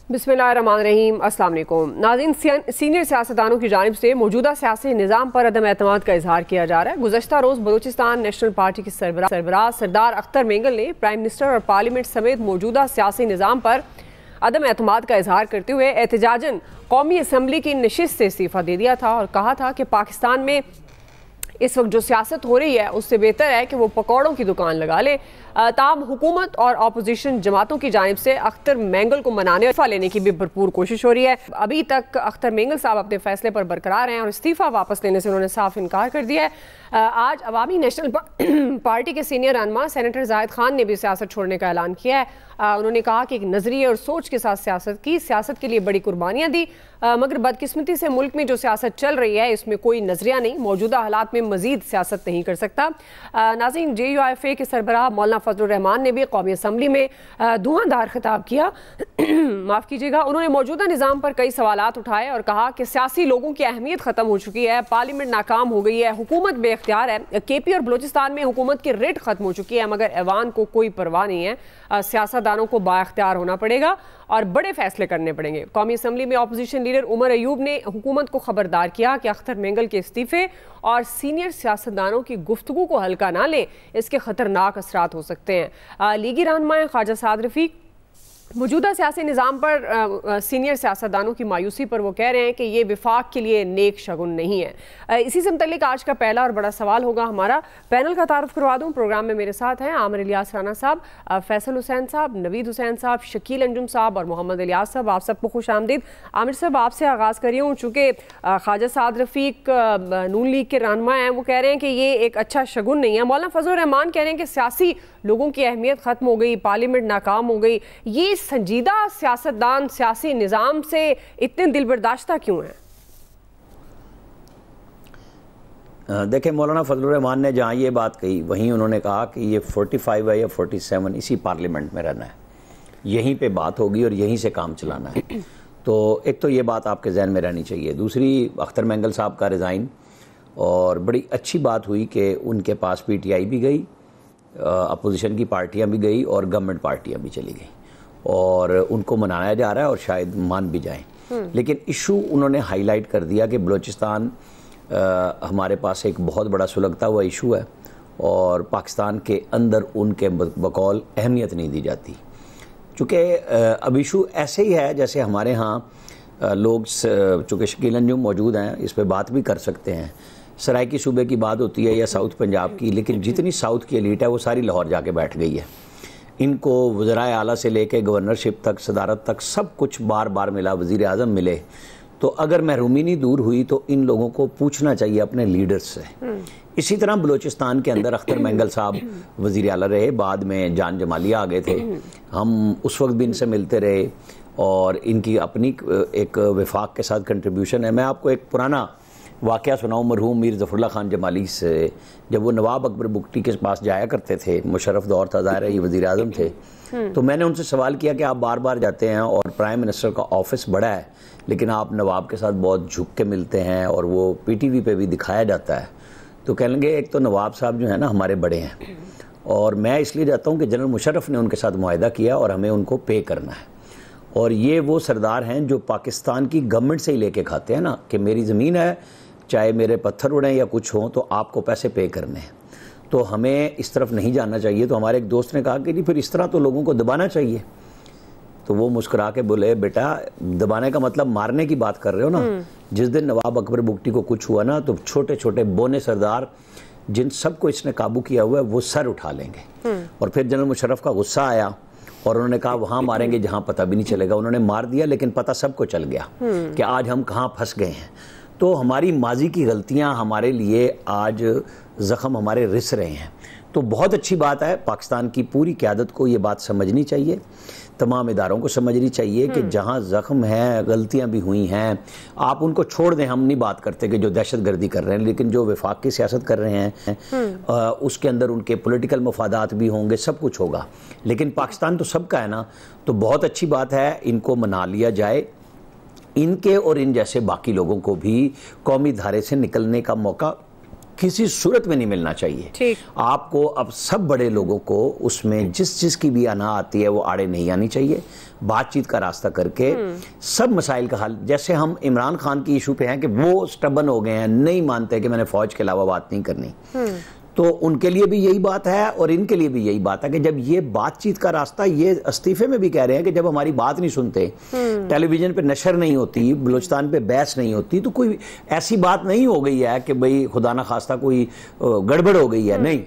बिस्मिल्लाहिर्रहमानिर्रहीम। अस्सलाम वालेकुम नाज़रीन, सीनियर सियासतदानों की जानिब से मौजूदा सियासी निज़ाम पर अदम एतमाद का इजहार किया जा रहा है। गुज़श्ता रोज़ बलूचिस्तान नेशनल पार्टी के सरबराह सरदार अख्तर मेंगल ने प्राइम मिनिस्टर और पार्लियामेंट समेत मौजूदा सियासी निज़ाम पर अदम एतमाद का इजहार करते हुए एहतजाजन कौमी असम्बली की नशिस्त से इस्तीफ़ा दे दिया था और कहा था कि पाकिस्तान में इस वक्त जो सियासत हो रही है उससे बेहतर है कि वो पकौड़ों की दुकान लगा ले। ताम हुकूमत और अपोजिशन जमातों की जानिब से अख्तर मेंगल को मनाने और इस्तीफ़ा लेने की भी भरपूर कोशिश हो रही है। अभी तक अख्तर मेंगल साहब अपने फैसले पर बरकरार हैं और इस्तीफ़ा वापस लेने से उन्होंने साफ इनकार कर दिया है। आज अवामी नेशनल पार्टी के सीनियर रहनुमा सेनेटर जाहिद खान ने भी सियासत छोड़ने का ऐलान किया है। उन्होंने कहा कि एक नज़रिए और सोच के साथ सियासत के लिए बड़ी कुर्बानियाँ दी, मगर बदकिस्मती से मुल्क में जो सियासत चल रही है इसमें कोई नज़रिया नहीं, मौजूदा हालात में मज़ीद सियासत नहीं कर सकता। नाज़रीन, JUIFA के सरबराह मौलाना फजलुर रहमान ने भी कौमी असम्बली में धुआंधार खिताब किया माफ़ कीजिएगा। उन्होंने मौजूदा निज़ाम पर कई सवालात उठाए और कहा कि सियासी लोगों की अहमियत ख़त्म हो चुकी है, पार्लियामेंट नाकाम हो गई है, हुकूमत बेख्तियार है, KP और बलूचिस्तान में हुकूमत की रेट ख़त्म हो चुकी है, मगर ऐवान को कोई परवाह नहीं है। सियासतदानों को बाख्तियार होना पड़ेगा और बड़े फैसले करने पड़ेंगे। कौमी असम्बली में अपोजिशन लीडर उमर अयूब ने हुकूमत को खबरदार किया कि अख्तर मेंगल के इस्तीफ़े और सीनियर सियासतदानों की गुफ्तगू को हल्का ना लें, इसके खतरनाक असरात हो सकते हैं। लीगी रहनुमा ख्वाजा साद रफ़ीक मौजूदा सियासी निज़ाम पर सीनियर सियासतदानों की मायूसी पर वो कह रहे हैं कि ये विफाक के लिए नेक शगुन नहीं है। इसी से मुतल्लिक आज का पहला और बड़ा सवाल होगा हमारा। पैनल का तारुफ करवा दूँ। प्रोग्राम में मेरे साथ हैं आमिर इलियास राना साहब, फैसल हुसैन साहब, नवीद हुसैन साहब, शकील अंजुम साहब और मोहम्मद इलियास साहब। आप सबको खुश आमदीद। आमिर साहब, आपसे आगाज़ करी हूँ। चूँकि ख्वाजा साद रफ़ीक नून लीग के रहनुमा हैं, वो कह रहे हैं कि ये एक अच्छा शगुन नहीं है। मौलाना फजलुर रहमान कह रहे हैं कि सियासी लोगों की अहमियत ख़त्म हो गई, पार्लियामेंट नाकाम हो गई। ये संजीदा सियासतदान सियासी निज़ाम से इतने दिलबर्दाश्ता क्यों हैं? देखें, मौलाना फजलुर रहमान ने जहाँ ये बात कही वहीं उन्होंने कहा कि ये 45 है या 47 इसी पार्लियामेंट में रहना है, यहीं पे बात होगी और यहीं से काम चलाना है। तो एक तो ये बात आपके जहन में रहनी चाहिए। दूसरी, अख्तर मेंगल साहब का रिज़ाइन, और बड़ी अच्छी बात हुई कि उनके पास PTI भी गई, अपोजिशन की पार्टियाँ भी गई और गवर्नमेंट पार्टियाँ भी चली गई और उनको मनाया जा रहा है और शायद मान भी जाएं। लेकिन इशू उन्होंने हाईलाइट कर दिया कि बलूचिस्तान हमारे पास एक बहुत बड़ा सुलगता हुआ इशू है और पाकिस्तान के अंदर उनके बकौल अहमियत नहीं दी जाती। चूँकि अब इशू ऐसे ही है जैसे हमारे यहाँ लोग, चूँकि शकील अंजुम मौजूद हैं, इस पर बात भी कर सकते हैं। सराइकी सूबे की बात होती है या साउथ पंजाब की, लेकिन जितनी साउथ की एलीट है वो सारी लाहौर जाके बैठ गई है। इनको वज़राए आला से लेके गवर्नरशिप तक, सदारत तक सब कुछ बार बार मिला, वज़ीर आज़म मिले। तो अगर महरूमी नहीं दूर हुई तो इन लोगों को पूछना चाहिए अपने लीडर्स से। इसी तरह बलूचिस्तान के अंदर अख्तर मेंगल साहब वज़ीर आला रहे, बाद में जान जमालिया आ गए थे, हम उस वक्त भी इनसे मिलते रहे और इनकी अपनी एक वफाक के साथ कंट्रीब्यूशन है। मैं आपको एक पुराना वाक़या सुनाऊँ मरहूम मीर ज़फ़रुल्लाह खान जमाली से। जब वो नवाब अकबर बुगटी के पास जाया करते थे, मुशर्रफ दौर था, ज़ाहिर है ये वज़ीर आज़म थे, तो मैंने उनसे सवाल किया कि आप बार बार जाते हैं और प्राइम मिनिस्टर का ऑफिस बड़ा है, लेकिन आप नवाब के साथ बहुत झुक के मिलते हैं और वो PTV पे भी दिखाया जाता है। तो कह लेंगे एक तो नवाब साहब जो है ना हमारे बड़े हैं और मैं इसलिए जाता हूँ कि जनरल मुशर्रफ ने उनके साथ मुआहदा किया और हमें उनको पे करना है। और ये वो सरदार हैं जो पाकिस्तान की गवर्नमेंट से ही लेके खाते हैं ना, कि मेरी ज़मीन है, चाहे मेरे पत्थर उड़ें या कुछ हो, तो आपको पैसे पे करने हैं। तो हमें इस तरफ नहीं जाना चाहिए। तो हमारे एक दोस्त ने कहा कि जी फिर इस तरह तो लोगों को दबाना चाहिए। तो वो मुस्कुरा के बोले, बेटा दबाने का मतलब मारने की बात कर रहे हो ना। जिस दिन नवाब अकबर बुगटी को कुछ हुआ ना, तो छोटे छोटे बोने सरदार जिन सबको इसने काबू किया हुआ है वो सर उठा लेंगे। और फिर जनरल मुशर्रफ का गुस्सा आया और उन्होंने कहा वहाँ मारेंगे जहाँ पता भी नहीं चलेगा। उन्होंने मार दिया, लेकिन पता सबको चल गया कि आज हम कहाँ फंस गए हैं। तो हमारी माजी की गलतियां हमारे लिए आज ज़ख़म हमारे रिस रहे हैं। तो बहुत अच्छी बात है, पाकिस्तान की पूरी क़यादत को ये बात समझनी चाहिए, तमाम इदारों को समझनी चाहिए कि जहाँ ज़ख़म है, गलतियाँ भी हुई हैं, आप उनको छोड़ दें। हम नहीं बात करते कि जो दहशत गर्दी कर रहे हैं, लेकिन जो वफाक की सियासत कर रहे हैं उसके अंदर उनके पॉलिटिकल मफादात भी होंगे, सब कुछ होगा, लेकिन पाकिस्तान तो सबका है ना। तो बहुत अच्छी बात है, इनको मना लिया जाए। इनके और इन जैसे बाकी लोगों को भी कौमी धारे से निकलने का मौका کسی صورت میں نہیں ملنا چاہیے. آپ کو اب سب بڑے لوگوں کو اس میں جس کی بھی انا آتی ہے وہ آڑے نہیں آنی چاہیے. بات چیت کا راستہ کر کے سب مسائل کا حل. جیسے ہم عمران خان کی ایشو پہ ہیں کہ وہ سٹبن ہو گئے ہیں, نہیں مانتے کہ میں نے فوج کے علاوہ بات نہیں کرنی, تو ان کے لیے بھی یہی بات ہے اور ان کے لیے بھی یہی بات ہے کہ جب یہ بات چیت کا راستہ, یہ استعفے میں بھی کہہ رہے ہیں کہ جب ہماری بات نہیں سنتے, ٹیلی ویژن پہ نشر نہیں ہوتی, بلوچستان پہ بحث نہیں ہوتی, تو کوئی ایسی بات نہیں ہو گئی ہے کہ بھئی خدا نہ خواستہ کوئی گڑبڑ ہو گئی ہے. نہیں,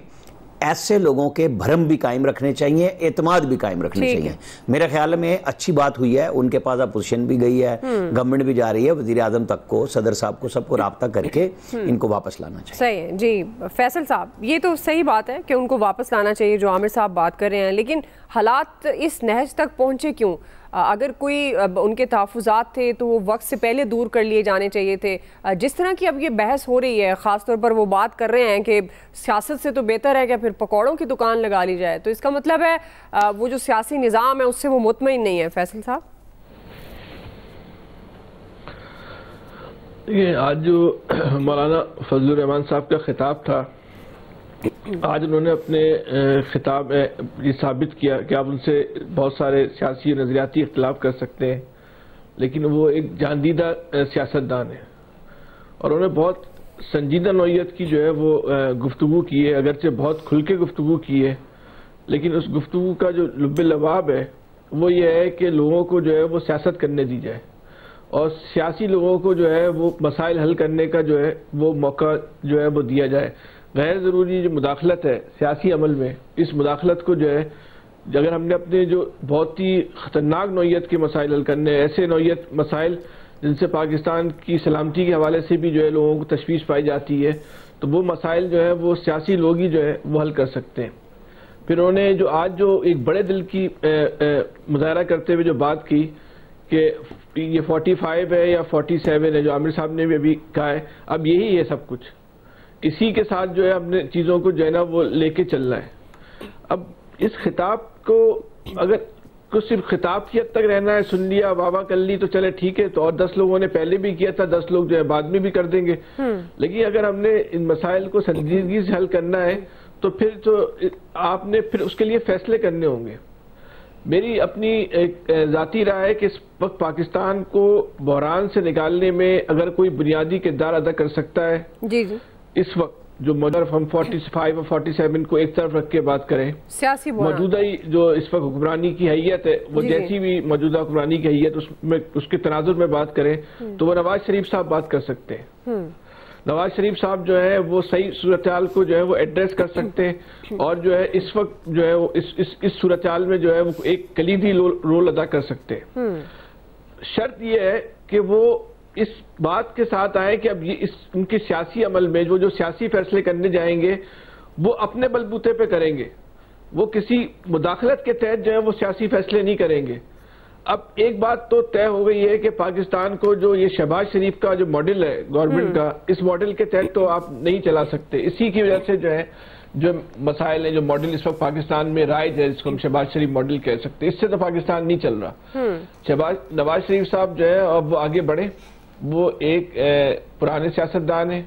ایسے لوگوں کے بھرم بھی قائم رکھنے چاہیے, اعتماد بھی قائم رکھنے چاہیے. میرے خیال میں اچھی بات ہوئی ہے, ان کے پاس اپوزیشن بھی گئی ہے, گورنمنٹ بھی جا رہی ہے, وزیر اعظم تک کو, صدر صاحب کو, سب کو رابطہ کر کے ان کو واپس لانا چاہیے. صحیح ہے جی فیصل صاحب, یہ تو صحیح بات ہے کہ ان کو واپس لانا چاہیے جو عامر صاحب بات کر رہے ہیں, لیکن حالات اس نہج تک پہنچے کیوں؟ اگر کوئی ان کے تحفظات تھے تو وہ وقت سے پہلے دور کر لیے جانے چاہیے تھے. جس طرح کی اب یہ بحث ہو رہی ہے, خاص طور پر وہ بات کر رہے ہیں کہ سیاست سے تو بہتر ہے کہ پھر پکوڑوں کی دکان لگا لی جائے, تو اس کا مطلب ہے وہ جو سیاسی نظام ہے اس سے وہ مطمئن نہیں ہے. فیصل صاحب یہ آج جو مولانا فضل الرحمان صاحب کا خطاب تھا, آج انہوں نے اپنے خطاب میں یہ ثابت کیا کہ آپ ان سے بہت سارے سیاسی و نظریاتی اختلاف کر سکتے ہیں, لیکن وہ ایک جاندیدہ سیاستدان ہے اور انہوں نے بہت سنجیدہ نوعیت کی جو ہے وہ گفتگو کی ہے. اگرچہ بہت کھل کے گفتگو کی ہے, لیکن اس گفتگو کا جو لب لباب ہے وہ یہ ہے کہ لوگوں کو جو ہے وہ سیاست کرنے دی جائے اور سیاسی لوگوں کو جو ہے وہ مسائل حل کرنے کا جو ہے وہ موقع جو ہے وہ دیا جائے. غیر ضروری جو مداخلت ہے سیاسی عمل میں, اس مداخلت کو جو ہے اگر ہم نے اپنے جو بہت ہی خطرناک نوعیت کے مسائل حل کرنے, ایسے نوعیت مسائل جن سے پاکستان کی سلامتی کے حوالے سے بھی جو ہے لوگوں کو تشویش پائی جاتی ہے, تو وہ مسائل جو ہے وہ سیاسی لوگ ہی جو ہے وہ حل کر سکتے ہیں. پھر انہوں نے جو آج جو ایک بڑے دل کی مظاہرہ کرتے ہوئے جو بات کی کہ یہ 45 ہے یا 47 ہے, جو عامر صاحب نے بھی ابھی کہا ہے, اب یہی ہے سب کچھ, اسی کے ساتھ جو ہے ہم نے چیزوں کو جو ہے نا وہ لے کے چلنا ہے. اب اس خطاب کو اگر کچھ صرف خطاب کی حد تک رہنا ہے, سن لیا واہ واہ کر لی تو چلے ٹھیک ہے, تو اور 10 لوگوں نے پہلے بھی کیا تھا, 10 لوگ جو ہے بعد میں بھی کر دیں گے. لیکن اگر ہم نے ان مسائل کو سنجیدگی سے حل کرنا ہے تو پھر تو آپ نے پھر اس کے لیے فیصلے کرنے ہوں گے. میری اپنی ایک ذاتی رائے ہے کہ اس وقت پاکستان کو بحران سے نکالنے میں اگر کوئی بنیادی کردار ادا کر سکتا ہے جی جی اس وقت جو ہم 45 اور 47 کو ایک طرف رکھ کے بات کریں, سیاسی موجودہ جو اس وقت حکمرانی کی حیثیت ہے وہ جیسی بھی موجودہ حکمرانی کی حیثیت اس کے تناظر میں بات کریں تو وہ نواز شریف صاحب بات کر سکتے ہیں. نواز شریف صاحب جو ہے وہ صحیح صورتحال کو جو ہے وہ ایڈریس کر سکتے ہیں اور جو ہے اس وقت جو ہے وہ اس صورتحال میں جو ہے وہ ایک کلیدی رول ادا کر سکتے ہیں. شرط یہ ہے کہ وہ اس بات کے ساتھ آئے کہ اب یہ ان کے سیاسی عمل میں جو سیاسی فیصلے کرنے جائیں گے وہ اپنے بلبوتے پہ کریں گے, وہ کسی مداخلت کے تحت جو ہے وہ سیاسی فیصلے نہیں کریں گے. اب ایک بات تو طے ہو گئی ہے کہ پاکستان کو جو یہ شہباز شریف کا جو ماڈل ہے گورنمنٹ کا, اس ماڈل کے تحت تو آپ نہیں چلا سکتے. اسی کی وجہ سے جو ہے جو مسائل ہیں, جو ماڈل اس وقت پاکستان میں رائج ہے جس کو ہم شہباز شریف ماڈل کہہ سکتے, اس سے تو پاکستان نہیں چل رہا. نواز شریف صاحب جو ہے اب وہ آگے بڑھے, وہ ایک پرانے سیاستدان ہیں,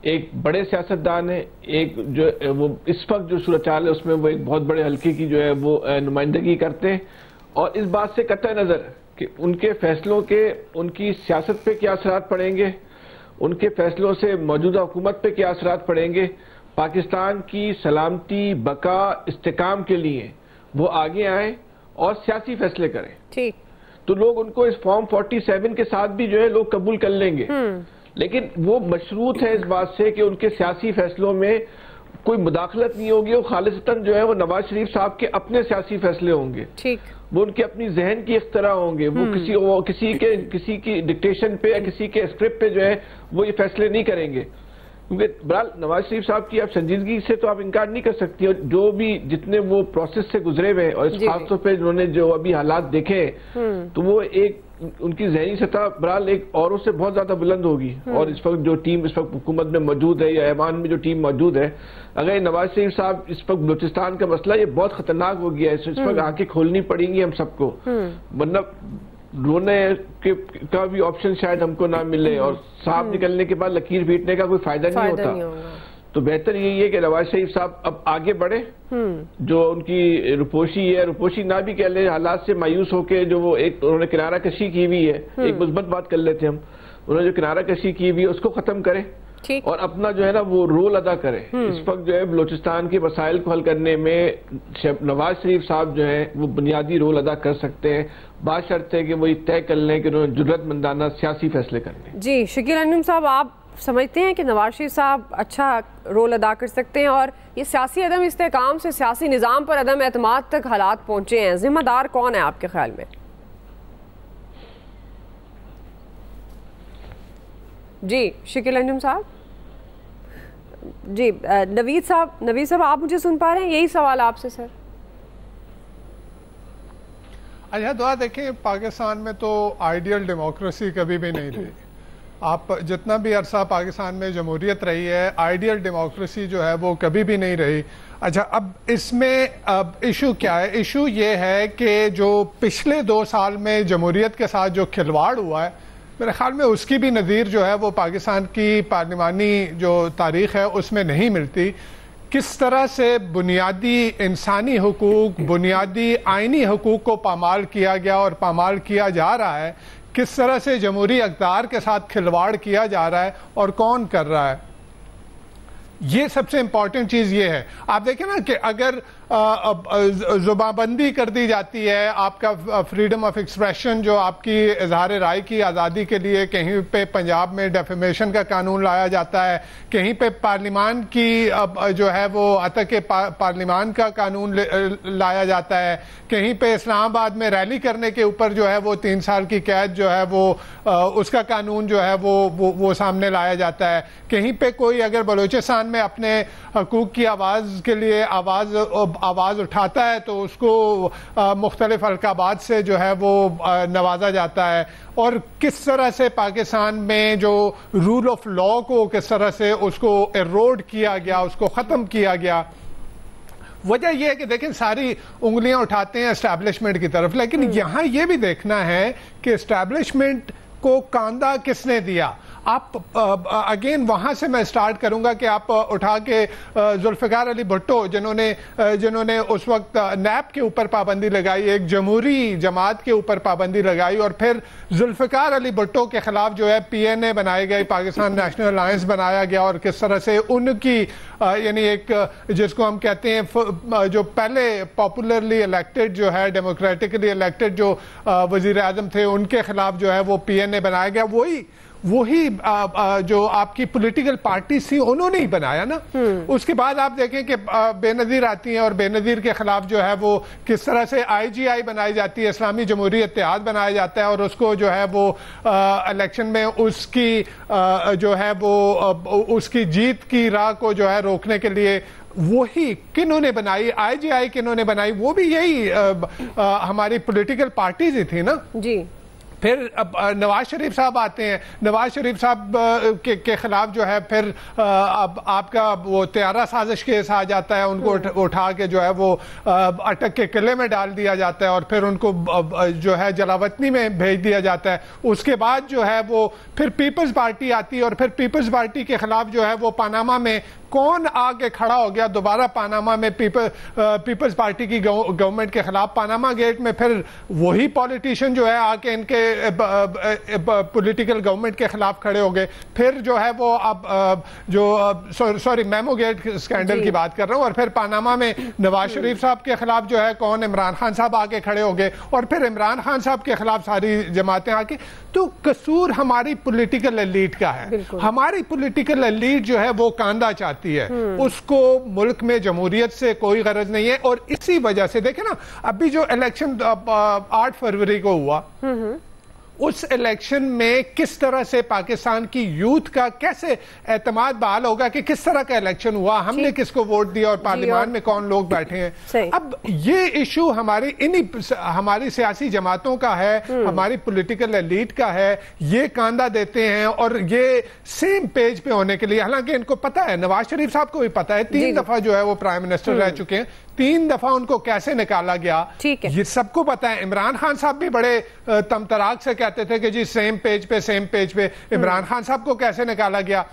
ایک بڑے سیاستدان ہیں, ایک جو وہ اس وقت جو صورتحال ہے اس میں وہ ایک بہت بڑے حلقے کی جو ہے وہ نمائندگی کرتے ہیں, اور اس بات سے قطع نظر کہ ان کے فیصلوں کے ان کی سیاست پہ کیا اثرات پڑیں گے, ان کے فیصلوں سے موجودہ حکومت پہ کیا اثرات پڑیں گے, پاکستان کی سلامتی بقا استحکام کے لیے وہ آگے آئیں اور سیاسی فیصلے کریں. ٹھیک, تو لوگ ان کو اس فارم 47 کے ساتھ بھی جو ہے لوگ قبول کر لیں گے, لیکن وہ مشروط ہے اس بات سے کہ ان کے سیاسی فیصلوں میں کوئی مداخلت نہیں ہوگی, وہ خالصتاً جو ہے وہ نواز شریف صاحب کے اپنے سیاسی فیصلے ہوں گے. ٹھیک, وہ ان کے اپنی ذہن کی اختراع ہوں گے, وہ کسی کی ڈکٹیشن پہ یا کسی کے اسکرپٹ پہ جو ہے وہ یہ فیصلے نہیں کریں گے. کیونکہ بہرحال نواز شریف صاحب کی آپ سنجیدگی سے تو آپ انکار نہیں کر سکتی, اور جو بھی جتنے وہ پروسیس سے گزرے ہوئے اور اس خاص طور پہ جنہوں نے جو ابھی حالات دیکھے تو وہ ایک ان کی ذہنی سطح بہرحال ایک اوروں سے بہت زیادہ بلند ہوگی. اور اس وقت جو ٹیم اس وقت حکومت میں موجود ہے یا ایوان میں جو ٹیم موجود ہے, اگر نواز شریف صاحب اس وقت بلوچستان کا مسئلہ یہ بہت خطرناک ہو گیا ہے, اس وقت آنکھیں کھولنی پڑیں گی ہم سب کو, ورنہ रोने का भी ऑप्शन शायद हमको ना मिले और सांप निकलने के बाद लकीर पीटने का कोई फायदा नहीं होता। तो बेहतर यही है कि नवाज शरीफ साहब अब आगे बढ़े। जो उनकी रुपोशी है, रुपोशी ना भी कह ले, हालात से मायूस होकर जो वो एक उन्होंने किनारा कशी की हुई है, एक मुस्बत बात कर लेते हम, उन्होंने जो किनारा कशी की हुई है उसको खत्म करें और अपना जो है ना वो रोल अदा करें। इस वक्त जो है बलूचिस्तान के मसाइल को हल करने में नवाज शरीफ साहब जो है वो बुनियादी रोल अदा कर सकते हैं। बात शर्त है कि वो ये तय कर लें कि उन्होंने जुर्रतमंदाना सियासी फैसले करने। जी शकील अंजुम साहब, आप समझते हैं कि नवाज शरीफ साहब अच्छा रोल अदा कर सकते हैं और ये सियासी अदम इस्तेहकाम से सियासी निज़ाम पर अदम एतमाद तक हालात पहुंचे हैं, जिम्मेदार कौन है आपके ख्याल में? जी शकील अंजुम साहब। जी नवीद साहब आप मुझे सुन पा रहे हैं? यही सवाल आपसे सर। अच्छा दुआ देखें, पाकिस्तान में तो आइडियल डेमोक्रेसी कभी भी नहीं रही। आप जितना भी अरसा पाकिस्तान में जमहूरियत रही है, आइडियल डेमोक्रेसी जो है वो कभी भी नहीं रही। अच्छा अब इसमें अब इशू क्या है? इशू ये है कि जो पिछले 2 साल में जमहूरियत के साथ जो खिलवाड़ हुआ है, मेरे ख्याल में उसकी भी नज़ीर जो है वो पाकिस्तान की पार्लिमानी जो तारीख़ है उसमें नहीं मिलती। किस तरह से बुनियादी इंसानी हुकूक, बुनियादी आइनी हुकूक को पामाल किया गया और पामाल किया जा रहा है, किस तरह से जमहूरी अक़दार के साथ खिलवाड़ किया जा रहा है और कौन कर रहा है, ये सबसे इम्पॉर्टेंट चीज़ ये है। आप देखें ना कि अगर जुबानबंदी कर दी जाती है, आपका फ्रीडम ऑफ एक्सप्रेशन जो आपकी इजहार राय की आज़ादी के लिए, कहीं पे पंजाब में डेफेमेशन का कानून लाया जाता है, कहीं पे पार्लिमान की जो है वो अतक पार्लिमान का कानून लाया जाता है, कहीं पे इस्लामाबाद में रैली करने के ऊपर जो है वो 3 साल की कैद जो है वो उसका कानून जो है वो सामने लाया जाता है, कहीं पे कोई अगर बलूचिस्तान में अपने हकूक़ की आवाज़ के लिए आवाज़ उठाता है तो उसको मुख्तलिफ अलकाबात से जो है वो नवाजा जाता है। और किस तरह से पाकिस्तान में जो रूल ऑफ लॉ को किस तरह से उसको एरोड किया गया, उसको ख़त्म किया गया। वजह यह है कि देखें सारी उंगलियां उठाते हैं एस्टैब्लिशमेंट की तरफ, लेकिन यहां यह भी देखना है कि एस्टैब्लिशमेंट को कांदा किसने दिया। आप अगेन वहां से मैं स्टार्ट करूंगा कि आप उठा के जुल्फ़िकार अली भुट्टो जिन्होंने उस वक्त नैब के ऊपर पाबंदी लगाई, एक जमहूरी जमात के ऊपर पाबंदी लगाई, और फिर जुल्फ़िकार अली भुट्टो के खिलाफ जो है PNA बनाई गई, पाकिस्तान नेशनल अलायंस बनाया गया, और किस तरह से उनकी यानी एक जिसको हम कहते हैं जो पहले पॉपुलरली इलेक्टेड जो है डेमोक्रेटिकली इलेक्टेड जो वज़ीर आज़म थे उनके खिलाफ जो है वो PNA बनाया गया। वही जो आपकी पॉलिटिकल पार्टी थी उन्होंने ही बनाया ना। उसके बाद आप देखें कि बेनज़ीर आती हैं और बेनज़ीर के खिलाफ जो है वो किस तरह से IGI बनाई जाती है, इस्लामी जमहूरी इत्तेहाद बनाया जाता है, और उसको जो है वो इलेक्शन में उसकी जो है वो उसकी जीत की राह को जो है रोकने के लिए वही किन्होंने बनाई, IGI किन्होंने बनाई, वो भी यही हमारी पॉलिटिकल पार्टीज ही थी ना जी। फिर अब नवाज शरीफ साहब आते हैं, नवाज शरीफ साहब के खिलाफ जो है फिर अब आपका वो त्यारा साजिश केस आ जाता है, उनको उठा के जो है वो अटक के किले में डाल दिया जाता है और फिर उनको जो है जलावतनी में भेज दिया जाता है। उसके बाद जो है वो फिर पीपल्स पार्टी आती है और फिर पीपल्स पार्टी के खिलाफ जो है वो पनामा में कौन आगे खड़ा हो गया दोबारा पनामा में पीपल्स पार्टी की गवर्नमेंट के खिलाफ, पनामा गेट में फिर वही पॉलिटिशियन जो है आके इनके पॉलिटिकल गवर्नमेंट के खिलाफ खड़े हो गए। फिर जो है वो अब जो सॉरी मेमो गेट स्कैंडल की बात कर रहा हूं, और फिर पनामा में नवाज शरीफ साहब के खिलाफ जो है कौन, इमरान खान साहब आके खड़े हो गए, और फिर इमरान खान साहब के खिलाफ सारी जमातें आके। तो कसूर हमारी पॉलिटिकल एलीट का है। हमारी पॉलिटिकल एलीट जो है वो कांदा चाहती है, उसको मुल्क में जमहूरियत से कोई गरज नहीं है। और इसी वजह से देखे ना अभी जो इलेक्शन 8 फरवरी को हुआ उस इलेक्शन में किस तरह से पाकिस्तान की यूथ का कैसे एतमाद बहाल होगा कि किस तरह का इलेक्शन हुआ, हमने किसको वोट दिया और पार्लियामेंट में कौन लोग बैठे हैं। अब ये इशू हमारी सियासी जमातों का है, हमारी पॉलिटिकल एलीट का है, ये कांदा देते हैं और ये सेम पेज पे होने के लिए, हालांकि इनको पता है, नवाज शरीफ साहब को भी पता है, 3 दफा जो है वो प्राइम मिनिस्टर रह चुके हैं, 3 दफा उनको कैसे निकाला गया ये सबको पता है। इमरान खान साहब भी बड़े तमतराक से कहते थे कि जी सेम पेज पे इमरान खान साहब को कैसे निकाला गया।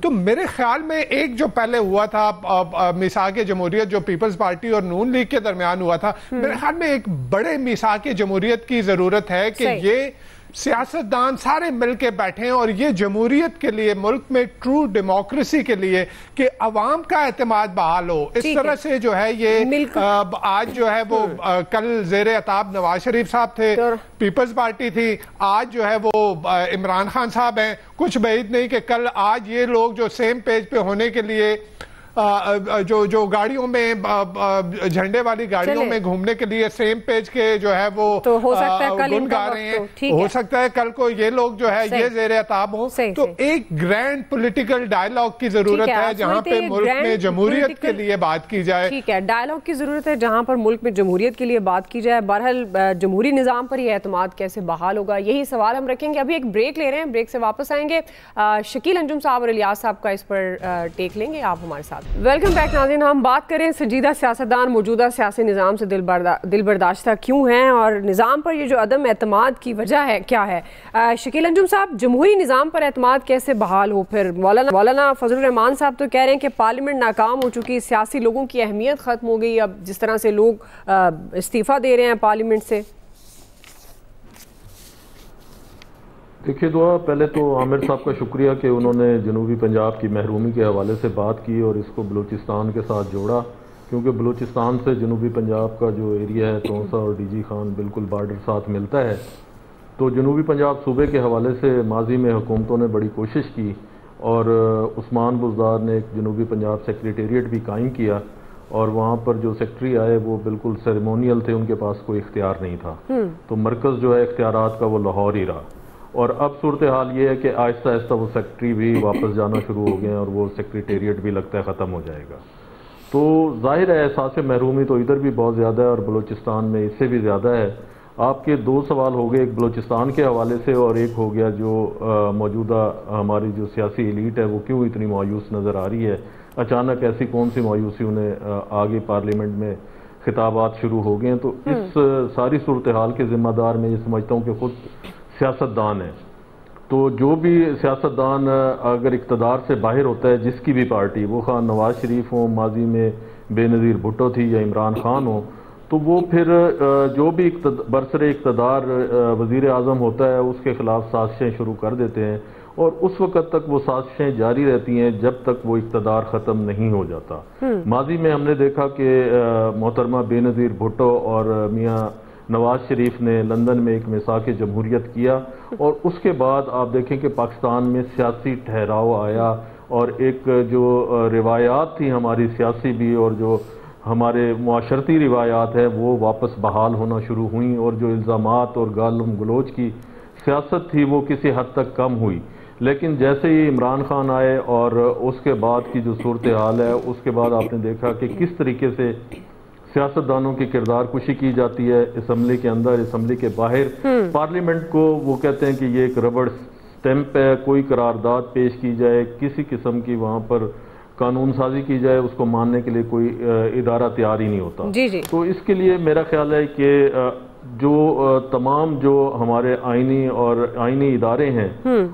तो मेरे ख्याल में एक जो पहले हुआ था मिसाक जमहूरियत जो पीपल्स पार्टी और नून लीग के दरमियान हुआ था, मेरे ख्याल में एक बड़े मिसाक जमहूरियत की जरूरत है कि ये सियासतदान सारे मिलके बैठे हैं और ये जमहूरियत के लिए, मुल्क में ट्रू डेमोक्रेसी के लिए कि अवाम का एतमाद बहाल हो। इस तरह से जो है ये आज जो है वो कल ज़ेरे अताब नवाज शरीफ साहब थे, पीपल्स पार्टी थी, आज जो है वो इमरान खान साहब हैं। कुछ बैद नहीं कि कल आज ये लोग जो सेम पेज पे होने के लिए जो गाड़ियों में झंडे वाली गाड़ियों में घूमने के लिए सेम पेज के जो है वो तो हो सकता है कल गुन गा रहे हैं, हो सकता है कल को ये लोग जो है ये ज़ेरे अताब हो। तो एक ग्रैंड पॉलिटिकल डायलॉग की जरूरत है जहां पे मुल्क में जमहूरियत के लिए बात की जाए। ठीक है, डायलॉग की जरूरत है जहां पर मुल्क में जमहूरियत के लिए बात की जाए। बहरहाल जमहूरी निज़ाम पर यह एतमाद कैसे बहाल होगा, यही सवाल हम रखेंगे। अभी एक ब्रेक ले रहे हैं, ब्रेक से वापस आएंगे, शकील अंजुम साहब और इलियास साहब का इस पर टेक लेंगे। आप हमारे साथ। वेलकम बैक नाज़रीन। हम बात करें संजीदा सियासतदान मौजूदा सियासी निज़ाम से दिल बर्दाश्ता क्यों हैं और निज़ाम पर ये जो अदम एतमाद की वजह है क्या है। शकील अंजुम साहब, जमहूरी निज़ाम पर एतमाद कैसे बहाल हो? फिर मौलाना फजलुर रहमान साहब तो कह रहे हैं कि पार्लियामेंट नाकाम हो चुकी, सियासी लोगों की अहमियत ख़त्म हो गई, अब जिस तरह से लोग इस्तीफ़ा दे रहे हैं पार्लियामेंट से। देखिए दुआ, पहले तो आमिर साहब का शुक्रिया कि उन्होंने जनूबी पंजाब की महरूमी के हवाले से बात की और इसको बलूचिस्तान के साथ जोड़ा, क्योंकि बलूचिस्तान से जनूबी पंजाब का जो एरिया है तोंसा और डीजी खान बिल्कुल बार्डर साथ मिलता है। तो जनूबी पंजाब सूबे के हवाले से माजी में हुकूमतों ने बड़ी कोशिश की और उस्मान बुज़दार ने एक जनूबी पंजाब सेक्रेटेरिएट भी कायम किया और वहाँ पर जो सेक्रेटरी आए वो बिल्कुल सेरेमोनियल थे, उनके पास कोई इख्तियार नहीं था। तो मरकज़ जो है इख्तियारात का वो लाहौर ही रहा। और अब सूरत हाल ये है कि आहिस्ता आहिस्ता वो सेक्रेटरी भी वापस जाना शुरू हो गए हैं और वो सेक्रेटेरिएट भी लगता है ख़त्म हो जाएगा। तो जाहिर है एहसास महरूमी तो इधर भी बहुत ज़्यादा है और बलूचिस्तान में इससे भी ज़्यादा है। आपके 2 सवाल हो गए, एक बलूचिस्तान के हवाले से और एक हो गया जो मौजूदा हमारी जो सियासी एलीट है वो क्यों इतनी मायूस नज़र आ रही है। अचानक ऐसी कौन सी मायूसी उन्हें आगे पार्लियामेंट में खिताबात शुरू हो गए हैं। तो इस सारी सूरत हाल के ज़िम्मेदार मैं ये समझता हूँ कि खुद सियासतदान है। तो जो भी सियासतदान अगर इक़्तिदार से बाहर होता है, जिसकी भी पार्टी, वो खान नवाज शरीफ हो, माजी में बेनज़ीर भुट्टो थी या इमरान खान हो, तो वो फिर जो भी बरसरे इक़्तिदार वज़ीर आज़म होता है उसके ख़िलाफ़ साजिशें शुरू कर देते हैं और उस वक़्त तक वो साजिशें जारी रहती हैं जब तक वो इक़्तिदार ख़त्म नहीं हो जाता। माजी में हमने देखा कि मोहतरमा बेनज़ीर भुट्टो और मियाँ नवाज शरीफ ने लंदन में एक मिसाक जमहूरियत किया और उसके बाद आप देखें कि पाकिस्तान में सियासी ठहराव आया और एक जो रिवायात थी हमारी सियासी भी और जो हमारे मुआशरती रिवायात है वो वापस बहाल होना शुरू हुई और जो इल्ज़ामात और गालम गलोच की सियासत थी वो किसी हद तक कम हुई। लेकिन जैसे ही इमरान खान आए और उसके बाद की जो सूरत हाल है, उसके बाद आपने देखा कि किस तरीके से सियासतदानों की किरदार कुशी की जाती है असम्बली के अंदर, असम्बली के बाहर। पार्लियामेंट को वो कहते हैं कि ये एक रबड़ स्टैंप है, कोई करारदाद पेश की जाए, किसी किस्म की वहाँ पर कानून साजी की जाए, उसको मानने के लिए कोई इदारा तैयार ही नहीं होता। जी। तो इसके लिए मेरा ख्याल है कि जो तमाम जो हमारे आईनी इदारे हैं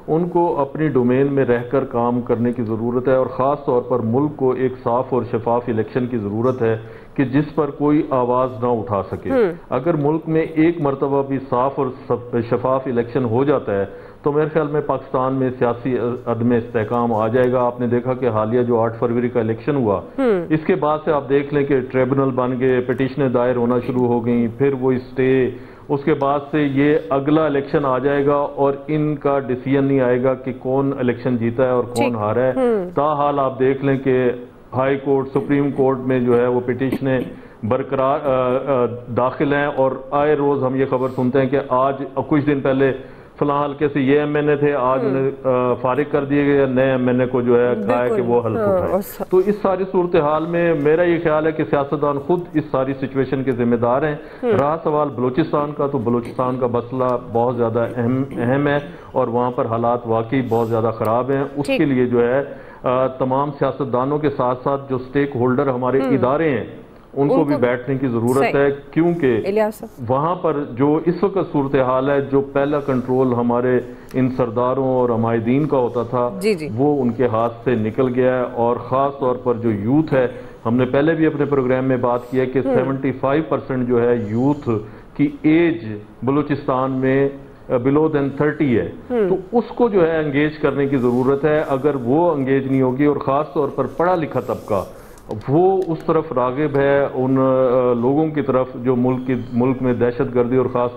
उनको अपनी डोमेन में रहकर काम करने की ज़रूरत है और ख़ास तौर पर मुल्क को एक साफ और शफाफ इलेक्शन की ज़रूरत है कि जिस पर कोई आवाज़ ना उठा सके। अगर मुल्क में एक मरतबा भी साफ और शफाफ इलेक्शन हो जाता है तो मेरे ख्याल में पाकिस्तान में सियासी अदम इस्तेहकाम आ जाएगा। आपने देखा कि हालिया जो 8 फरवरी का इलेक्शन हुआ, इसके बाद से आप देख लें कि ट्रिब्यूनल बन गए, पिटीशनें दायर होना शुरू हो गई, फिर वो स्टे, उसके बाद से ये अगला इलेक्शन आ जाएगा और इनका डिसीजन नहीं आएगा कि कौन इलेक्शन जीता है और कौन हारा है। ताहाल आप देख लें कि हाई कोर्ट, सुप्रीम कोर्ट में जो है वो पिटीशनें बरकरार दाखिल हैं और आए रोज़ हम ये खबर सुनते हैं कि आज कुछ दिन पहले فلاں حلقے سے یہ ایم این اے تھے، آج انہیں فارغ کر دیے گئے، نئے ایم این اے کو جو ہے کہا ہے کہ وہ حلف اٹھائے. تو اس ساری صورتحال میں میرا یہ خیال ہے کہ سیاستدان خود اس ساری سچویشن کے ذمہ دار ہیں. رہا سوال بلوچستان کا، تو بلوچستان کا مسئلہ بہت زیادہ اہم ہے اور وہاں پر حالات واقعی بہت زیادہ خراب ہیں. اس کے لیے جو ہے تمام سیاستدانوں کے ساتھ ساتھ جو سٹیک ہولڈر ہمارے ادارے ہیں ان کو بھی بیٹھنے کی ضرورت ہے، کیونکہ وہاں پر جو اس وقت صورتحال ہے، جو پہلا کنٹرول ہمارے ان سرداروں اور عمائدین کا ہوتا تھا وہ ان کے ہاتھ سے نکل گیا ہے. اور خاص طور پر جو یوتھ ہے، ہم نے پہلے بھی اپنے پروگرام میں بات کیا کہ 75% جو ہے یوتھ کی ایج بلوچستان میں بلو دین 30 ہے. تو اس کو جو ہے انگیج کرنے کی ضرورت ہے. اگر وہ انگیج نہیں ہوگی اور خاص طور پر پڑھا لکھا طبقہ وہ اس طرف راغب ہے، ان لوگوں کی طرف جو ملک میں دہشت گردی اور خاص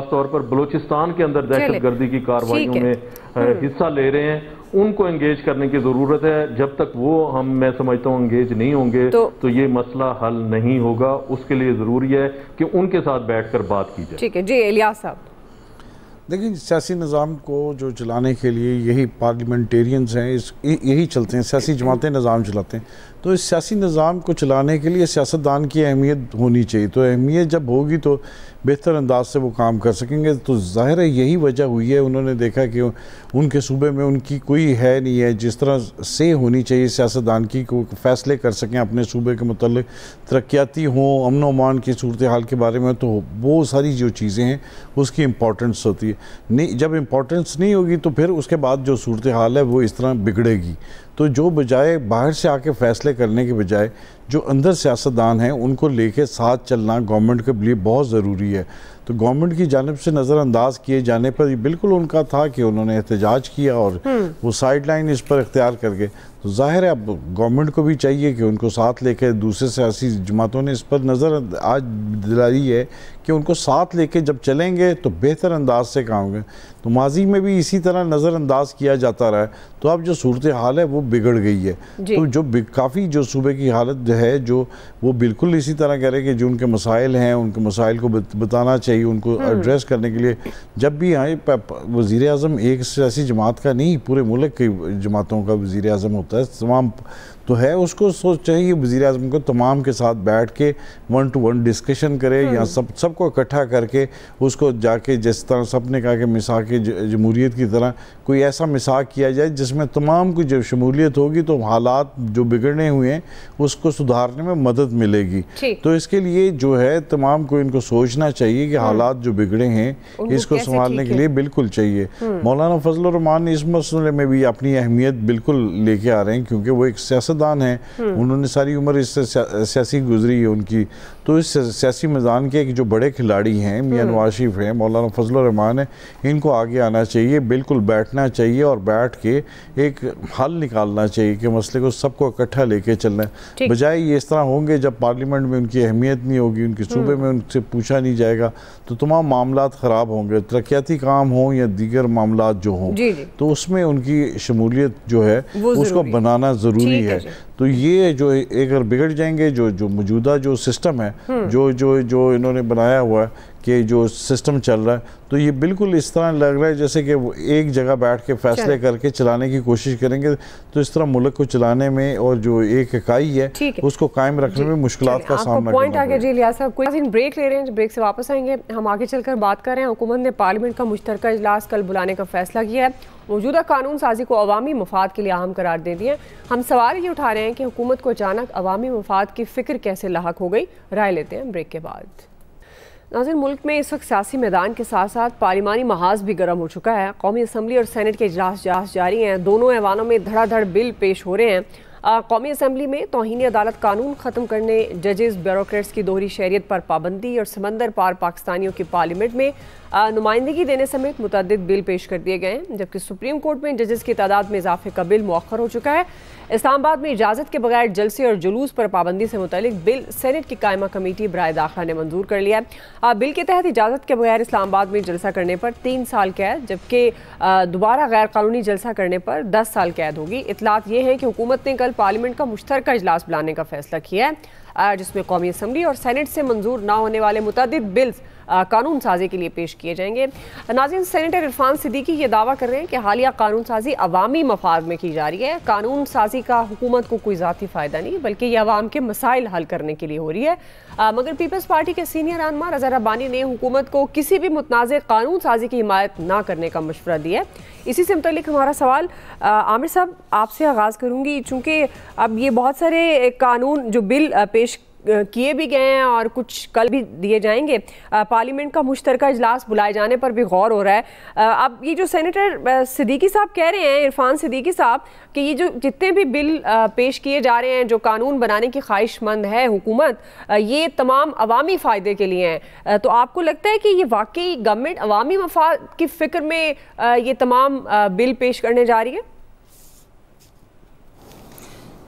طور پر بلوچستان کے اندر دہشت گردی کی کارروائیوں میں حصہ لے رہے ہیں، ان کو انگیج کرنے کی ضرورت ہے. جب تک وہ میں سمجھتا ہوں انگیج نہیں ہوں گے تو یہ مسئلہ حل نہیں ہوگا. اس کے لیے ضروری ہے کہ ان کے ساتھ بیٹھ کر بات کی جائے. ٹھیک ہے جی الیاس صاحب. دیکھیں سیاسی نظام کو جو چلانے کے لیے یہی پارلیمنٹیرینز ہیں، یہی چلتے ہیں، سیاسی جماعتیں نظام چلاتے ہیں. تو اس سیاسی نظام کو چلانے کے لیے سیاستدان کی اہمیت ہونی چاہیے. تو اہمیت جب ہوگی تو بہتر انداز سے وہ کام کر سکیں گے. تو ظاہر ہے یہی وجہ ہوئی ہے، انہوں نے دیکھا کہ ان کے صوبے میں ان کی کوئی ہے نہیں ہے جس طرح سے ہونی چاہیے سیاستدان کی، کو فیصلے کر سکیں اپنے صوبے کے متعلق، ترقیاتی ہوں، امن و امان کی صورتحال کے بارے میں. تو وہ ساری جو چیزیں ہیں اس کی امپورٹنس ہوتی ہے. نہیں، جب امپورٹنس نہیں ہوگی تو پھر اس کے بعد جو صورتحال ہے وہ اس طرح بگڑے گی. تو جو بجائے باہر سے آ کے فیصلے کرنے کے بجائے جو اندر سیاستدان ہیں ان کو لے کے ساتھ چلنا گورنمنٹ کے لیے بہت ضروری ہے. تو گورنمنٹ کی جانب سے نظر انداز کیے جانے پر یہ بالکل ان کا تھا کہ انہوں نے احتجاج کیا اور وہ سائیڈ لائن اس پر اختیار کر کے. تو ظاہر ہے اب گورنمنٹ کو بھی چاہیے کہ ان کو ساتھ لے کے، دوسرے سیاسی جماعتوں نے اس پر نظر آج دلائی ہے کہ ان کو ساتھ لے کے جب چلیں گے تو بہتر انداز سے کام ہوگا. تو ماضی میں بھی اسی طرح نظر انداز کیا جاتا رہا ہے. تو اب جو صورتحال ہے وہ بگڑ گئی ہے. تو جو کافی جو صوبے کی حالت جو ہے جو وہ بالکل اسی طرح کہہ رہے کہ جو ان کے مسائل ہیں ان کے مسائل کو بتانا چاہیے، ان کو ایڈریس کرنے کے لیے. جب بھی آئے وزیر اعظم ایک سیاسی جماعت کا نہیں، پورے ملک کی جماعتوں کا وزیر اعظم ہوتا ہے، تمام تو ہے، اس کو چاہیے وزیر اعظم کو تمام کے ساتھ بیٹھ کے 1 to 1 ڈسکشن کرے، یا سب کو اکٹھا کر کے اس کو جا کے جس طرح سب نے کہا کہ میثاق جمہوریت کی طرح کوئی ایسا میثاق کیا جائے جس میں تمام کو جب شمولیت ہوگی تو حالات جو بگڑنے ہوئے ہیں اس کو سدھارنے میں مدد ملے گی. تو اس کے لیے جو ہے تمام کو ان کو سوچنا چاہیے کہ حالات جو بگڑے ہیں اس کو سنبھالنے کے لیے بالکل چاہیے. مولانا فضل الرحمان اس مسئلے میں بھی اپنی اہمیت بالکل لے کے آ رہے ہیں، کیونکہ وہ ایک سیاستدان ہیں، انہوں نے ساری عمر اس سے سیاسی گزری ہے ان کی. تو اس سیاسی میدان کے ایک جو بڑے کھلاڑی ہیں میاں نواز شریف ہیں، مولانا فضل الرحمان ہیں، ان کو آگے آنا چاہیے، بالکل بیٹھنا چاہیے اور بیٹھ کے ایک حل نکالنا چاہیے کہ مسئلے کو سب کو اکٹھا لے کے چلنا ہے. بجائے یہ اس طرح ہوں گے جب پارلیمنٹ میں ان کی اہمیت نہیں ہوگی، ان کے صوبے میں ان سے پوچھا نہیں جائے گا تو تمام معاملات خراب ہوں گے، ترقیاتی کام ہوں یا دیگر معاملات جو ہوں. تو اس میں ان کی شمولیت جو ہے اس کو بنانا ضروری ہے. تو یہ جو اگر بگڑ جائیں گے جو موجودہ جو سسٹم ہے جو انہوں نے بنایا ہوا ہے کہ جو سسٹم چل رہا ہے، تو یہ بالکل اس طرح لگ رہا ہے جیسے کہ وہ ایک جگہ بیٹھ کے فیصلے کر کے چلانے کی کوشش کریں گے تو اس طرح ملک کو چلانے میں اور جو ایک اکائی ہے اس کو قائم رکھنے میں مشکلات کا سامنا کرنا پوائنٹ آگے. جی الیاس صاحب کوئی بریک لے رہے ہیں، بریک سے واپس آئیں گے. ہم آگے چل کر بات کر رہے ہیں. حکومت نے پارلیمنٹ کا مشترکہ اجلاس کل بلانے کا فیصلہ کیا ہے. موجودہ قانون سازی کو عوامی مفاد کے لیے اہم قرار دے دیا. ہم سوال یہ اٹھا رہے ہیں کہ حکومت کو اچانک عوامی مفاد کی فکر کیسے لاحق ہو گئی. رائے لیتے ہیں بریک کے بعد. ناظرین، ملک میں اس وقت سیاسی میدان کے ساتھ ساتھ پارلیمانی محاذ بھی گرم ہو چکا ہے. قومی اسمبلی اور سینٹ کے اجلاس جاری ہیں. دونوں ایوانوں میں دھڑا دھڑ بل پیش ہو رہے ہیں. قومی اسمبلی میں توہین عدالت قانون ختم کرنے، ججز بیوروکریٹس کی دوہری شہریت پر پابندی اور سمندر پار پاکستانیوں کی پارلیمنٹ میں نمائندگی دینے سمیت متعدد بل پیش کر دیے گئے ہیں. جبکہ سپریم کورٹ میں ججز کی تعداد میں اضافے کا بل مؤخر ہو چکا ہے. اسلام آباد میں اجازت کے بغیر جلسے اور جلوس پر پابندی سے متعلق بل سینٹ کی قائمہ کمیٹی برائے داخلہ نے منظور کر لیا ہے. بل کے تحت اجازت کے بغیر اسلام آباد میں جلسہ کرنے پر 3 سال قید، جبکہ دوبارہ غیر قانونی جلسہ کرنے پر 10 سال قید ہوگی. اطلاعات یہ ہیں کہ حکومت نے کل پارلیمنٹ کا مشترکہ اجلاس بلانے کا فیصلہ کیا ہے. जिसमें कौमी असम्बली और सेनेट से मंजूर ना होने वाले मुतअद्दिद बिल्स कानून साजी के लिए पेश किए जाएंगे। नाज़रीन, सेनेटर इरफान सिद्दीकी ये दावा कर रहे हैं कि हालिया कानून साजी अवामी मफाद में की जा रही है। कानून साजी का हुकूमत को कोई ज़ाती फ़ायदा नहीं बल्कि ये अवाम के मसाइल हल करने के लिए हो रही है। मगर पीपल्स पार्टी के सीनियर रहनुमा रज़ा रब्बानी ने हुकूमत को किसी भी मुतनाज़ कानून साजी की हिमायत ना करने का मशवरा दिया है। इसी से मुतल्लिक हमारा सवाल आमिर साहब आपसे आगाज़ करूँगी, चूँकि अब ये बहुत सारे कानून जो बिल पेश किए भी गए हैं और कुछ कल भी दिए जाएंगे, पार्लियामेंट का मुश्तरका इजलास बुलाए जाने पर भी गौर हो रहा है। अब ये जो सेनेटर सिद्दीकी साहब कह रहे हैं, इरफान सिद्दीकी साहब, कि ये जो जितने भी बिल पेश किए जा रहे हैं, जो कानून बनाने की ख्वाहिशमंद है हुकूमत, ये तमाम अवामी फ़ायदे के लिए हैं, तो आपको लगता है कि ये वाकई गवर्नमेंट अवामी मफाद की फ़िक्र में ये तमाम बिल पेश करने जा रही है?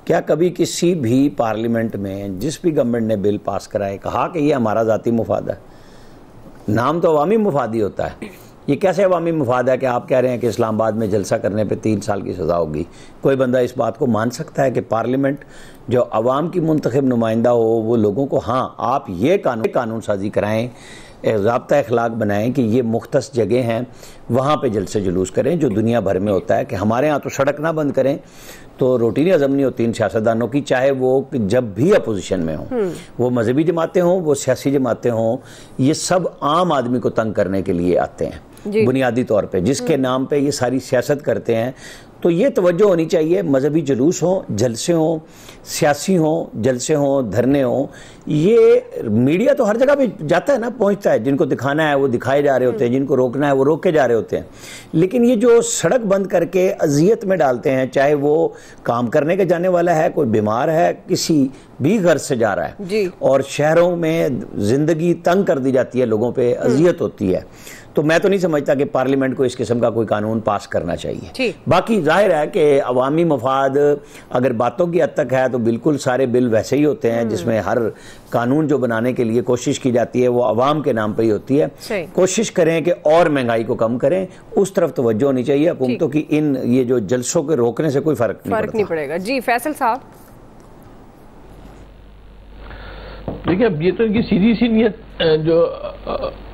क्या कभी किसी भी पार्लियामेंट में जिस भी गवर्नमेंट ने बिल पास कराए कहा कि ये हमारा ज़ाती मुफाद है? नाम तो अवामी मुफाद ही होता है। ये कैसे अवामी मुफाद है कि आप कह रहे हैं कि इस्लामाबाद में जलसा करने पे 3 साल की सज़ा होगी? कोई बंदा इस बात को मान सकता है कि पार्लियामेंट जो अवाम की मुंतखब नुमाइंदा हो वो लोगों को, हाँ आप ये कानून साजी कराएँ, ज़ाब्ता अखलाक बनाएं कि ये मुख्तस जगह हैं, वहाँ पे जलसे जुलूस करें, जो दुनिया भर में होता है। कि हमारे यहाँ तो सड़क ना बंद करें तो रोटीन हज़म नहीं होती इन सियासतदानों की, चाहे वो जब भी अपोजिशन में हों, वो मजहबी जमातें हों, वो सियासी जमातें हों, ये सब आम आदमी को तंग करने के लिए आते हैं बुनियादी तौर पे, जिसके नाम पे ये सारी सियासत करते हैं। तो ये तवज्जो होनी चाहिए, मजहबी जुलूस हों, जलसे हों, सियासी हों, जलसे हों, धरने हों, ये मीडिया तो हर जगह पे जाता है ना, पहुंचता है। जिनको दिखाना है वो दिखाए जा रहे होते हैं, जिनको रोकना है वो रोके जा रहे होते हैं। लेकिन ये जो सड़क बंद करके अजियत में डालते हैं, चाहे वो काम करने के जाने वाला है, कोई बीमार है, किसी भी घर से जा रहा है, और शहरों में जिंदगी तंग कर दी जाती है, लोगों पे अजियत होती है, तो मैं तो नहीं समझता कि पार्लियामेंट को इस किस्म का कोई कानून पास करना चाहिए। बाकी जाहिर है कि अवामी मफाद अगर बातों की हद तक है तो बिल्कुल सारे बिल वैसे ही होते हैं, जिसमें हर कानून जो बनाने के लिए कोशिश की जाती है वो अवाम के नाम पे ही होती है। कोशिश करें कि और महंगाई को कम करें, उस तरफ तवज्जो होनी चाहिए हुकूमतों की। इन ये जो जलसों के रोकने से कोई फर्क नहीं पड़ेगा। जी फैसल साहब। देखिए, अब ये तो इनकी सीधी सी नियत जो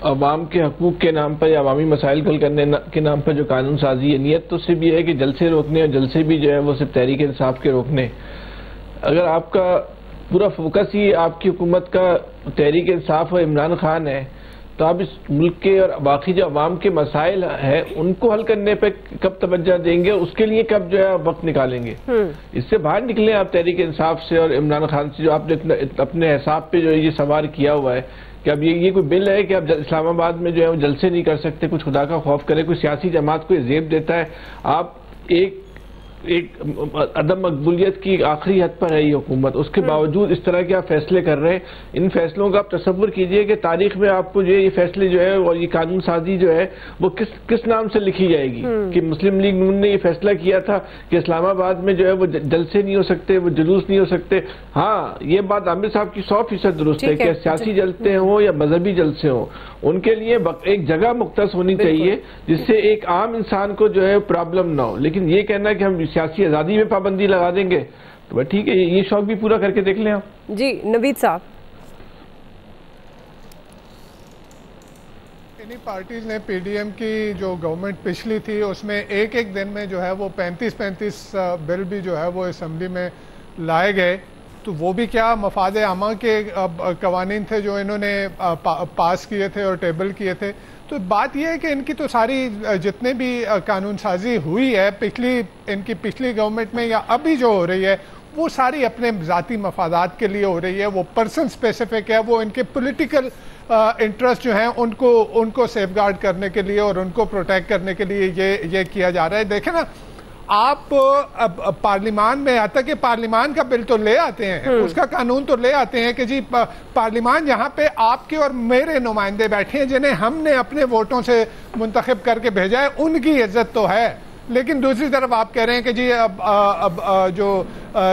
अवाम के हकूक़ के नाम पर या अवामी मसाइल हल करने के नाम पर जो कानून साजी है, नियत तो सिर्फ ये है कि जलसे रोकने, और जलसे भी जो है वो सिर्फ तहरीक इंसाफ के रोकने। अगर आपका पूरा फोकस ही आपकी हुकूमत का तहरीक इंसाफ और इमरान खान है, तो आप इस मुल्क के और बाकी जो अवाम के मसाइल हैं उनको हल करने पे कब तवज्जो देंगे, उसके लिए कब जो है वक्त निकालेंगे? इससे बाहर निकलें आप तहरीक इंसाफ से और इमरान खान से, जो आपने अपने हिसाब पे जो ये सवार किया हुआ है कि अब ये कोई बिल है कि अब इस्लामाबाद में जो है वो जलसे नहीं कर सकते, कुछ खुदा का खौफ करे, कोई सियासी जमात को जेब देता है। आप एक अदम मकबूलियत की आखिरी हद पर है ये हुकूमत, उसके बावजूद इस तरह के आप फैसले कर रहे हैं। इन फैसलों का आप तसव्वुर कीजिए कि तारीख में आपको जो ये फैसले जो है और ये कानून साजी जो है वो किस नाम से लिखी जाएगी। कि मुस्लिम लीग नून ने ये फैसला किया था कि इस्लामाबाद में जो है वो जलसे नहीं हो सकते, वो जुलूस नहीं हो सकते। हाँ, ये बात आमिर साहब की 100% दुरुस्त है कि सियासी जलसे हों या मजहबी जलसे हों, उनके लिए एक जगह मुख्तस होनी चाहिए जिससे एक आम इंसान को जो है प्रॉब्लम ना हो। लेकिन ये कहना कि हम सियासी आज़ादी में पाबंदी लगा देंगे तो ठीक है, ये शौक भी पूरा करके देख लें आप। जी नवीद साहब। इन्हीं पार्टीज ने पीडीएम की जो गवर्नमेंट पिछली थी उसमें एक दिन में जो है वो 35 बिल भी जो है वो असेंबली में लाए गए। तो वो भी क्या मफाद आमा के कवानीन थे जो इन्होंने पास किए थे और टेबल किए थे। तो बात यह है कि इनकी तो सारी जितने भी कानून साजी हुई है इनकी पिछली गवर्नमेंट में या अभी जो हो रही है वो सारी अपने ज़ाती मफादात के लिए हो रही है, वो पर्सन स्पेसिफिक है, वो इनके पॉलिटिकल इंटरेस्ट जो हैं उनको सेफगार्ड करने के लिए और उनको प्रोटेक्ट करने के लिए ये किया जा रहा है। देखें ना, आप अब पार्लियामान में आता कि पार्लियामान का बिल तो ले आते हैं, उसका कानून तो ले आते हैं कि जी पार्लियामान यहाँ पे आपके और मेरे नुमाइंदे बैठे हैं जिन्हें हमने अपने वोटों से मुंतखब करके भेजा है, उनकी इज्जत तो है। लेकिन दूसरी तरफ आप कह रहे हैं कि जी अब जो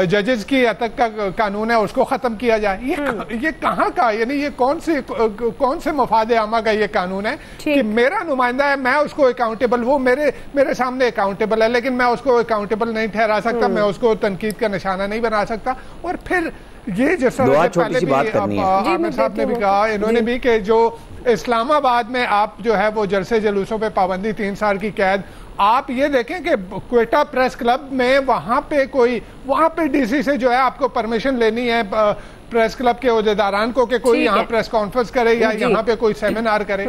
जजेस की तक का कानून है उसको ख़त्म किया जाए। ये कहाँ का, यानी ये कौन से मफाद आमा का ये कानून है कि मेरा नुमाइंदा है, मैं उसको अकाउंटेबल, वो मेरे सामने अकाउंटेबल है, लेकिन मैं उसको अकाउंटेबल नहीं ठहरा सकता, मैं उसको तनकीद का निशाना नहीं बना सकता। और फिर یہ جس طرح دعا سے چھوٹی پہلے سی بھی بات کرنی ہے. عامر صاحب نے بھی کہا، انہوں نے بھی کہ جو اسلام آباد میں آپ جو ہے وہ جلسے جلوسوں پہ پابندی 3 سال کی قید، آپ یہ دیکھیں کہ کوئٹہ پریس کلب میں وہاں پہ ڈی سی سے جو ہے آپ کو پرمیشن لینی ہے پریس کلب کے عہدیداران کو کہ کوئی یہاں پریس کانفرنس کرے یا یہاں پہ کوئی سیمینار کرے.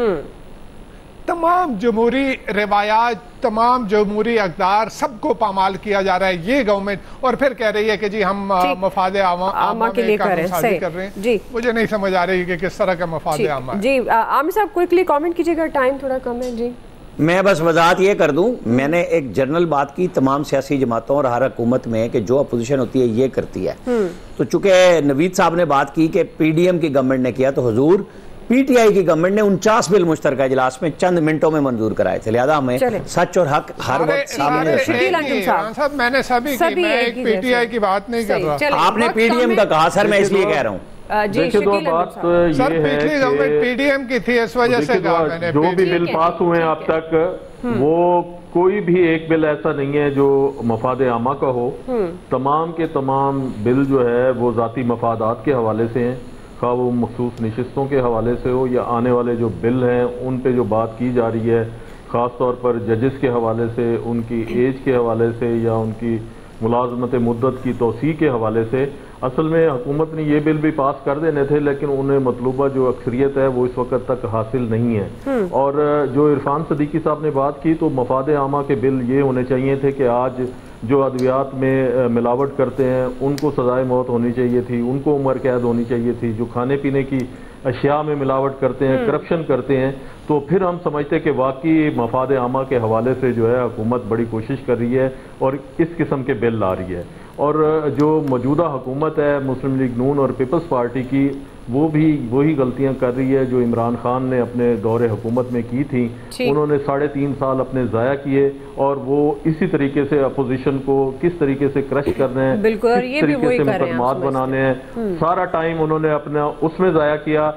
تمام جمہوری روایات، تمام جمہوری اقدار سب کو پامال کیا جا رہا ہے یہ گورنمنٹ، اور پھر کہہ رہی ہے کہ جی ہم مفاد عامہ کے لیے قانون سازی کر رہے ہیں. مجھے نہیں سمجھ آ رہی کہ کس طرح کا مفاد عامہ ہے. جی عامر صاحب کوئکلی کامنٹ کیجئے گا، ٹائم تھوڑا کم ہے. جی میں بس وضاحت یہ کر دوں، میں نے ایک جنرل بات کی تمام سیاسی جماعتوں اور ہر حکومت میں کہ جو اپوزیشن ہوتی ہے یہ کرتی ہے. تو چونکہ نوید صاحب نے بات کی کہ پی ڈی ایم کی گورنمنٹ نے کیا، تو حضور پی ٹی آئی کی گورنمنٹ نے 49 بل مشترکہ اجلاس میں چند منٹوں میں منظور کرائے تھے. لہذا ہمیں سچ اور حق ہر وقت سامنے رکھنا. میں نے سبھی میں ایک پی ٹی آئی کی بات نہیں کر رہا. آپ نے پی ڈی ایم کا کہا سر، میں اس لیے کہہ رہا ہوں. دیکھیں دو بات یہ ہے کہ پی ڈی ایم کی تھی، اس وجہ سے جو بھی بل پاس ہوئے ہیں اب تک وہ کوئی بھی ایک بل ایسا نہیں ہے جو مفاد عامہ کا ہو. تمام کے تمام بل جو ہے وہ ذاتی مفادات کے حوالے سے ہیں، خواہ وہ مخصوص نشستوں کے حوالے سے ہو یا آنے والے جو بل ہیں ان پہ جو بات کی جا رہی ہے، خاص طور پر ججز کے حوالے سے، ان کی ایج کے حوالے سے یا ان کی ملازمت مدت کی توسیع کے حوالے سے. اصل میں حکومت نے یہ بل بھی پاس کر دینے تھے لیکن انہیں مطلوبہ جو اکثریت ہے وہ اس وقت تک حاصل نہیں ہے. اور جو عرفان صدیقی صاحب نے بات کی تو مفاد عامہ کے بل یہ ہونے چاہیے تھے کہ آج جو ادویات میں ملاوٹ کرتے ہیں ان کو سزائے موت ہونی چاہیے تھی، ان کو عمر قید ہونی چاہیے تھی. جو کھانے پینے کی اشیاء میں ملاوٹ کرتے ہیں، کرپشن کرتے ہیں، تو پھر ہم سمجھتے کہ واقعی مفاد عامہ کے حوالے سے جو ہے حکومت بڑی کوشش کر رہی ہے اور اس قسم کے بل لا رہی ہے. اور جو موجودہ حکومت ہے مسلم لیگ نون اور پیپلز پارٹی کی، وہ بھی وہی غلطیاں کر رہی ہے جو عمران خان نے اپنے دور حکومت میں کی تھیں. انہوں نے 3.5 سال اپنے ضائع کیے اور وہ اسی طریقے سے اپوزیشن کو کس طریقے سے کرش کرنے ہیں، کس طریقے سے مقدمات بنانے ہیں، سارا ٹائم انہوں نے اپنا اس میں ضائع کیا.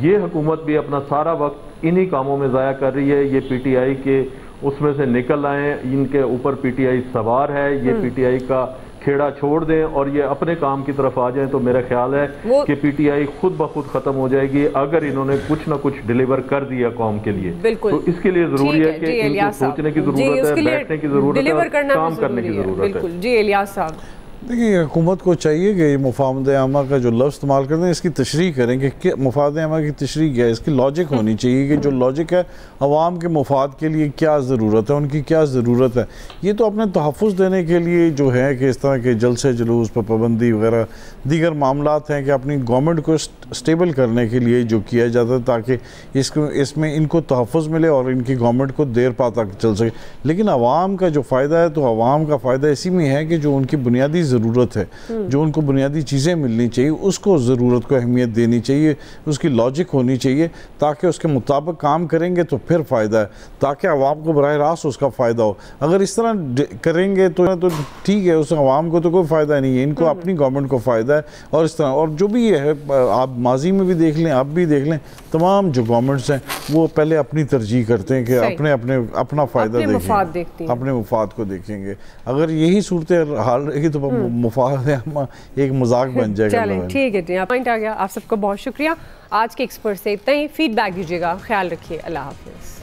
یہ حکومت بھی اپنا سارا وقت انہی کاموں میں ضائع کر رہی ہے. یہ پی ٹی آئی کے اس میں سے نکل آئیں، ان کے اوپر پی ٹی آئی سوار ہے. یہ پی ٹی آئی کا کھیڑا چھوڑ دیں اور یہ اپنے کام کی طرف آ جائیں تو میرا خیال ہے کہ پی ٹی آئی خود بخود ختم ہو جائے گی اگر انہوں نے کچھ نہ کچھ ڈیلیور کر دیا قوم کے لیے. تو اس کے لیے ضروری ہے کہ ان کو سوچنے کی ضرورت ہے، بیٹھنے کی ضرورت ہے اور کام کرنے کی ضرورت ہے. جی الیاس صاحب. دیکھیں حکومت کو چاہیے کہ مفاد عامہ کا جو لفظ استعمال کرتے ہیں اس کی تشریح کریں کہ مفاد عامہ کی تشریح کیا ہے. اس کی لاجک ہونی چاہیے کہ جو لاجک ہے عوام کے مفاد کے لیے کیا ضرورت ہے، ان کی کیا ضرورت ہے. یہ تو اپنے تحفظ دینے کے لیے جو ہے کہ اس طرح کے جلسے جلوس پر پابندی وغیرہ دیگر معاملات ہیں کہ اپنی گورنمنٹ کو اسٹیبل کرنے کے لیے جو کیا جاتا ہے تاکہ اس میں ان کو تحفظ ملے اور ان کی گورنمنٹ کو دیر پا تک چل سکے. لیکن عوام کا جو فائدہ ہے تو عوام کا فائدہ اسی میں ہے کہ جو ان کی بنیادی ضرورت ہے، جو ان کو بنیادی چیزیں ملنی چاہیے، اس کو ضرورت کو اہمیت دینی چاہیے، اس کی لاجک ہونی چاہیے تاکہ اس کے مطابق کام کریں گے تو پھر فائدہ ہے، تاکہ عوام کو براہ راست اس کا فائدہ ہو. اگر اس طرح کریں گے تو ٹھیک ہے، اس عوام کو تو کوئی فائدہ نہیں ہے، ان کو اپنی گورنمنٹ کو فائدہ ہے. اور اس طرح اور جو بھی یہ ہے آپ ماضی میں بھی دیکھ لیں، اب بھی دیکھ لیں، تمام جو گورنمنٹس ہیں وہ پہلے اپنی ترجیح کرتے ہیں کہ اپنا فائدہ دیکھیں، اپنے مفاد کو دیکھیں گے. اگر یہی صورت حال رہے گی تو مفاد ایک مذاق بن جائے گا. چلیں ٹھیک ہے جی، پوائنٹ آ گیا. آپ سب کو بہت شکریہ. آج کے ایکسپرٹ سے اتنا ہی. فیڈ بیک دیجیے گا. خیال رکھیے. اللہ حافظ.